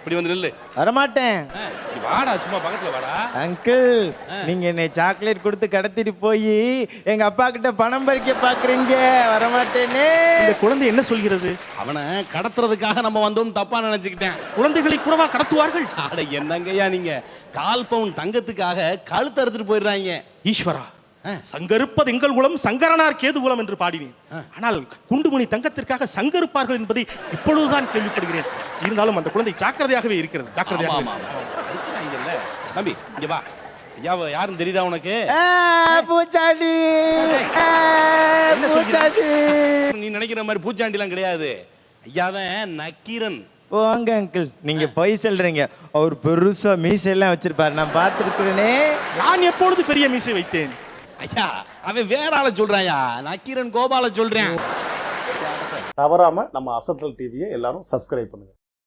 இப்படி வந்து நில்லு. வரமாட்டேன். நீ வாடா, சும்மா பக்கத்துல வாடா. அங்கிள், நீங்க என்னை சாக்லேட் கொடுத்து கடத்திட்டு போய் எங்க அப்பா கிட்ட பணம் பறிக்க பாக்குறீங்க. வரமாட்டேனே. இந்த குழந்தை என்ன சொல்கிறது? அவனை கடத்துறதுக்காக நம்ம வந்தோம் தப்பா நினைச்சுக்கிட்டேன். குழந்தைகளை கூடவா கடத்துவார்கள்? அட என்னங்கய்யா நீங்க, 1/4 பவுன் தங்கத்துக்காக கழுத்து அறுத்துட்டு போயிடுறாங்க. ஈஸ்வரா, சங்கருப்பது எங்கள் குலம், சங்கரனார் கேது குலம் என்று பாடினேன். ஆனால் குண்டுமணி தங்கத்திற்காக சங்கருப்பார்கள் என்பதை இப்பொழுதுதான் கேள்விப்படுகிறேன். இருந்தாலும் அந்த குழந்தை ஜாக்கிரதையாகவே இருக்கிறது. ஜாக்கிரதையாக. தம்பி இங்க வா. யாருன்னு தெரியுதா உனக்கு? பூச்சாண்டி. பூச்சாண்டி. நீ நினைக்கிற மாதிரி பூச்சாண்டி எல்லாம் கிடையாது. ஐயாவன் நக்கீரன். போங்க அங்கிள், நீங்க பொய் சொல்றீங்க. அவர் பெருசா மீசையெல்லாம் வச்சிருப்பாரு, நான் பார்த்திருக்கிறேனே. நான் எப்பொழுது பெரிய மீசை வைத்தேன்? ஐயா அவன் வேற ஆள சொல்றாயா, நக்கீரன் கோபால சொல்றேன். தவறாம நம்ம அசத்தல் டிவியை எல்லாரும் சப்ஸ்கிரைப் பண்ணுங்க.